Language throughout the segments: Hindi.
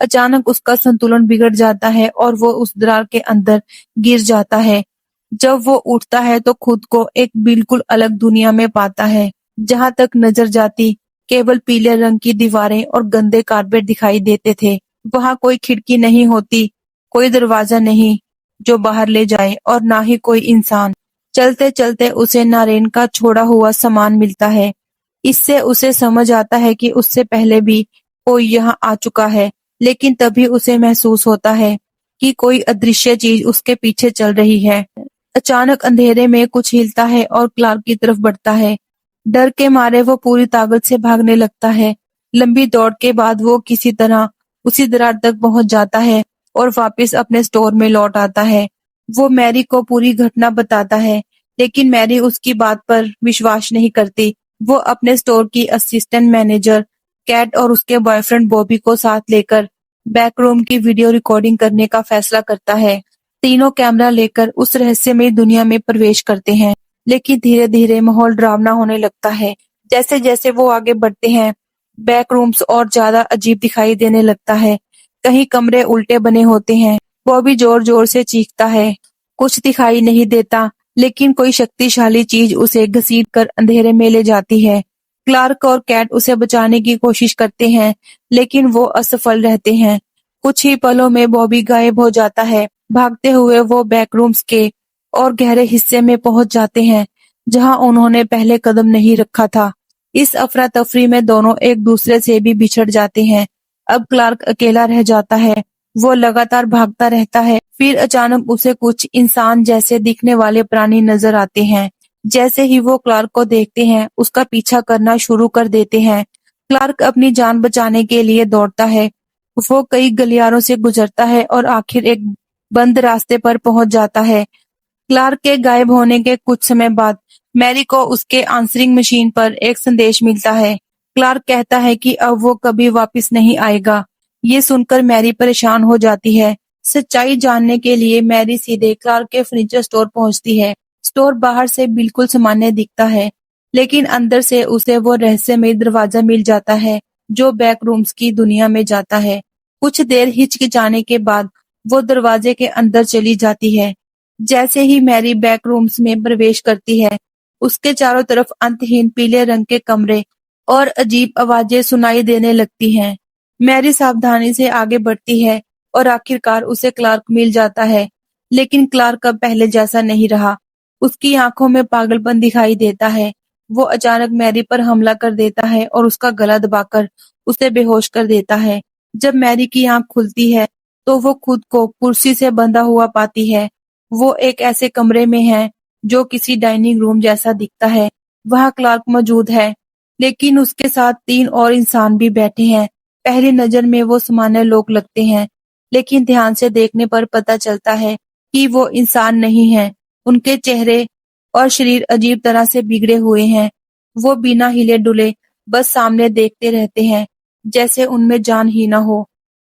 अचानक उसका संतुलन बिगड़ जाता है और वो उस दरार के अंदर गिर जाता है। जब वो उठता है तो खुद को एक बिल्कुल अलग दुनिया में पाता है, जहां तक नजर जाती केवल पीले रंग की दीवारें और गंदे कारपेट दिखाई देते थे। वहां कोई खिड़की नहीं होती, कोई दरवाजा नहीं जो बाहर ले जाए और ना ही कोई इंसान। चलते चलते उसे नारेन का छोड़ा हुआ सामान मिलता है। इससे उसे समझ आता है कि उससे पहले भी कोई यहाँ आ चुका है, लेकिन तभी उसे महसूस होता है कि कोई अदृश्य चीज उसके पीछे चल रही है। अचानक अंधेरे में कुछ हिलता है और क्लार्क की तरफ बढ़ता है। डर के मारे वो पूरी ताकत से भागने लगता है। लंबी दौड़ के बाद वो किसी तरह उसी दरार तक पहुंच जाता है और वापस अपने स्टोर में लौट आता है। वो मैरी को पूरी घटना बताता है, लेकिन मैरी उसकी बात पर विश्वास नहीं करती। वो अपने स्टोर की असिस्टेंट मैनेजर कैट और उसके बॉयफ्रेंड बॉबी को साथ लेकर बैकरूम की वीडियो रिकॉर्डिंग करने का फैसला करता है। तीनों कैमरा लेकर उस रहस्यमय दुनिया में प्रवेश करते हैं, लेकिन धीरे धीरे माहौल डरावना होने लगता है। जैसे जैसे वो आगे बढ़ते हैं, बैक रूम्स और ज्यादा अजीब दिखाई देने लगता है। कहीं कमरे उल्टे बने होते हैं। बॉबी जोर जोर से चीखता है। कुछ दिखाई नहीं देता, लेकिन कोई शक्तिशाली चीज उसे घसीट कर अंधेरे में ले जाती है। क्लार्क और कैट उसे बचाने की कोशिश करते हैं, लेकिन वो असफल रहते हैं। कुछ ही पलों में बॉबी गायब हो जाता है। भागते हुए वो बैकरूम्स के और गहरे हिस्से में पहुंच जाते हैं, जहां उन्होंने पहले कदम नहीं रखा था। इस अफरा तफरी में दोनों एक दूसरे से भी बिछड़ जाते हैं। अब क्लार्क अकेला रह जाता है। वो लगातार भागता रहता है। फिर अचानक उसे कुछ इंसान जैसे दिखने वाले प्राणी नजर आते हैं। जैसे ही वो क्लार्क को देखते हैं, उसका पीछा करना शुरू कर देते हैं। क्लार्क अपनी जान बचाने के लिए दौड़ता है। वो कई गलियारों से गुजरता है और आखिर एक बंद रास्ते पर पहुंच जाता है। क्लार्क के गायब होने के कुछ समय बाद मैरी को उसके आंसरिंग मशीन पर एक संदेश मिलता है। क्लार्क कहता है कि अब वो कभी वापस नहीं आएगा। ये सुनकर मैरी परेशान हो जाती है। सच्चाई जानने के लिए मैरी सीधे क्लार्क के फर्नीचर स्टोर पहुंचती है। स्टोर बाहर से बिल्कुल सामान्य दिखता है, लेकिन अंदर से उसे वो रहस्यमय दरवाजा मिल जाता है जो बैक रूम्स की दुनिया में जाता है। कुछ देर हिचकिचाने के बाद वो दरवाजे के अंदर चली जाती है। जैसे ही मैरी बैक रूम्स में प्रवेश करती है, उसके चारों तरफ अंतहीन पीले रंग के कमरे और अजीब आवाजें सुनाई देने लगती हैं। मैरी सावधानी से आगे बढ़ती है और आखिरकार उसे क्लार्क मिल जाता है, लेकिन क्लार्क अब पहले जैसा नहीं रहा। उसकी आंखों में पागलपन दिखाई देता है। वो अचानक मैरी पर हमला कर देता है और उसका गला दबाकर उसे बेहोश कर देता है। जब मैरी की आंख खुलती है, तो वो खुद को कुर्सी से बंधा हुआ पाती है। वो एक ऐसे कमरे में है जो किसी डाइनिंग रूम जैसा दिखता है। वहाँ क्लार्क मौजूद है, लेकिन उसके साथ तीन और इंसान भी बैठे हैं। पहली नजर में वो सामान्य लोग लगते हैं, लेकिन ध्यान से देखने पर पता चलता है कि वो इंसान नहीं है। उनके चेहरे और शरीर अजीब तरह से बिगड़े हुए हैं। वो बिना हिले डुले बस सामने देखते रहते हैं, जैसे उनमें जान ही न हो।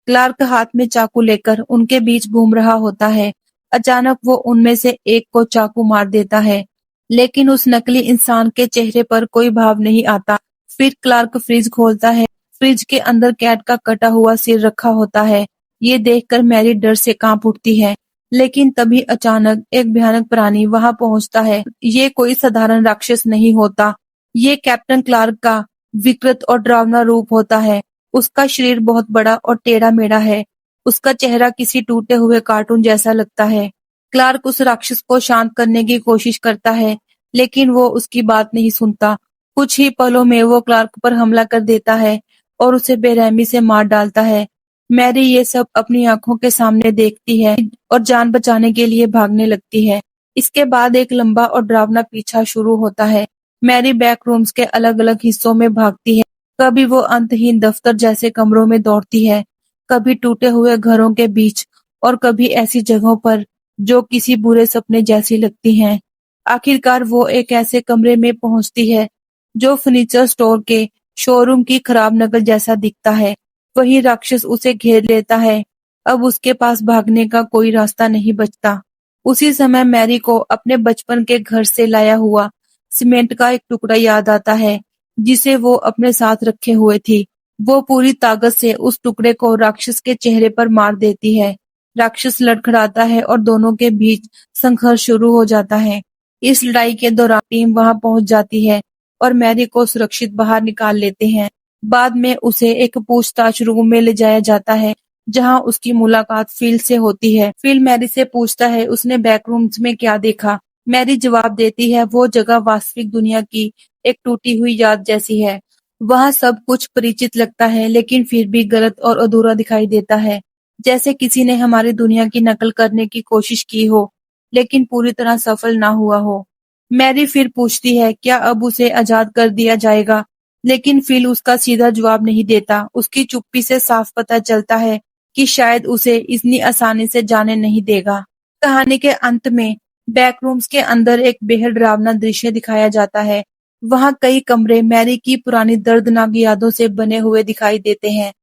क्लार्क हाथ में चाकू लेकर उनके बीच घूम रहा होता है। अचानक वो उनमें से एक को चाकू मार देता है, लेकिन उस नकली इंसान के चेहरे पर कोई भाव नहीं आता। फिर क्लार्क फ्रिज खोलता है। फ्रिज के अंदर कैट का कटा हुआ सिर रखा होता है। ये देखकर मैरी डर से कांप उठती है, लेकिन तभी अचानक एक भयानक प्राणी वहां पहुंचता है। ये कोई साधारण राक्षस नहीं होता। ये कैप्टन क्लार्क का विकृत और डरावना रूप होता है। उसका शरीर बहुत बड़ा और टेढ़ा मेढ़ा है। उसका चेहरा किसी टूटे हुए कार्टून जैसा लगता है। क्लार्क उस राक्षस को शांत करने की कोशिश करता है, लेकिन वो उसकी बात नहीं सुनता। कुछ ही पलों में वो क्लार्क पर हमला कर देता है और उसे बेरहमी से मार डालता है। मैरी ये सब अपनी आंखों के सामने देखती है और जान बचाने के लिए भागने लगती है। इसके बाद एक लंबा और डरावना पीछा शुरू होता है। मैरी बैक रूम्स के अलग अलग हिस्सों में भागती है। कभी वो अंतहीन दफ्तर जैसे कमरों में दौड़ती है, कभी टूटे हुए घरों के बीच और कभी ऐसी जगहों पर जो किसी बुरे सपने जैसी लगती हैं। आखिरकार वो एक ऐसे कमरे में पहुंचती है जो फर्नीचर स्टोर के शोरूम की खराब नकल जैसा दिखता है। वही राक्षस उसे घेर लेता है। अब उसके पास भागने का कोई रास्ता नहीं बचता। उसी समय मैरी को अपने बचपन के घर से लाया हुआ सीमेंट का एक टुकड़ा याद आता है, जिसे वो अपने साथ रखे हुए थी। वो पूरी ताकत से उस टुकड़े को राक्षस के चेहरे पर मार देती है। राक्षस लड़खड़ाता है और दोनों के बीच संघर्ष शुरू हो जाता है। इस लड़ाई के दौरान टीम वहां पहुंच जाती है और मैरी को सुरक्षित बाहर निकाल लेते हैं। बाद में उसे एक पूछताछ रूम में ले जाया जाता है, जहां उसकी मुलाकात फिल से होती है। फिल मैरी से पूछता है उसने बैकरूम्स में क्या देखा। मैरी जवाब देती है वो जगह वास्तविक दुनिया की एक टूटी हुई याद जैसी है। वहाँ सब कुछ परिचित लगता है, लेकिन फिर भी गलत और अधूरा दिखाई देता है, जैसे किसी ने हमारी दुनिया की नकल करने की कोशिश की हो, लेकिन पूरी तरह सफल ना हुआ हो। मैरी फिर पूछती है क्या अब उसे आजाद कर दिया जाएगा, लेकिन फिल उसका सीधा जवाब नहीं देता। उसकी चुप्पी से साफ पता चलता है कि शायद उसे इतनी आसानी से जाने नहीं देगा। कहानी के अंत में बैकरूम्स के अंदर एक बेहद डरावना दृश्य दिखाया जाता है। वहाँ कई कमरे मैरी की पुरानी दर्दनाक यादों से बने हुए दिखाई देते हैं।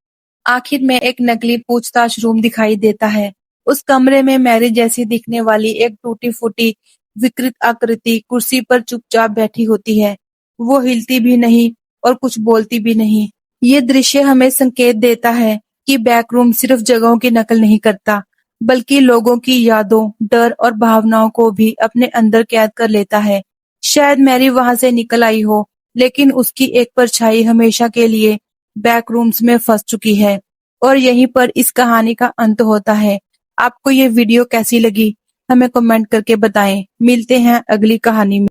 आखिर में एक नकली पूछताछ रूम दिखाई देता है। उस कमरे में मैरी जैसी दिखने वाली एक टूटी-फूटी विकृत आकृति कुर्सी पर चुपचाप बैठी होती है। वो हिलती भी नहीं और कुछ बोलती भी नहीं। ये दृश्य हमें संकेत देता है कि बैकरूम सिर्फ जगहों की नकल नहीं करता, बल्कि लोगों की यादों, डर और भावनाओं को भी अपने अंदर कैद कर लेता है। शायद मैरी वहां से निकल आई हो, लेकिन उसकी एक परछाई हमेशा के लिए बैकरूम्स में फंस चुकी है। और यहीं पर इस कहानी का अंत होता है। आपको ये वीडियो कैसी लगी हमें कमेंट करके बताएं। मिलते हैं अगली कहानी में।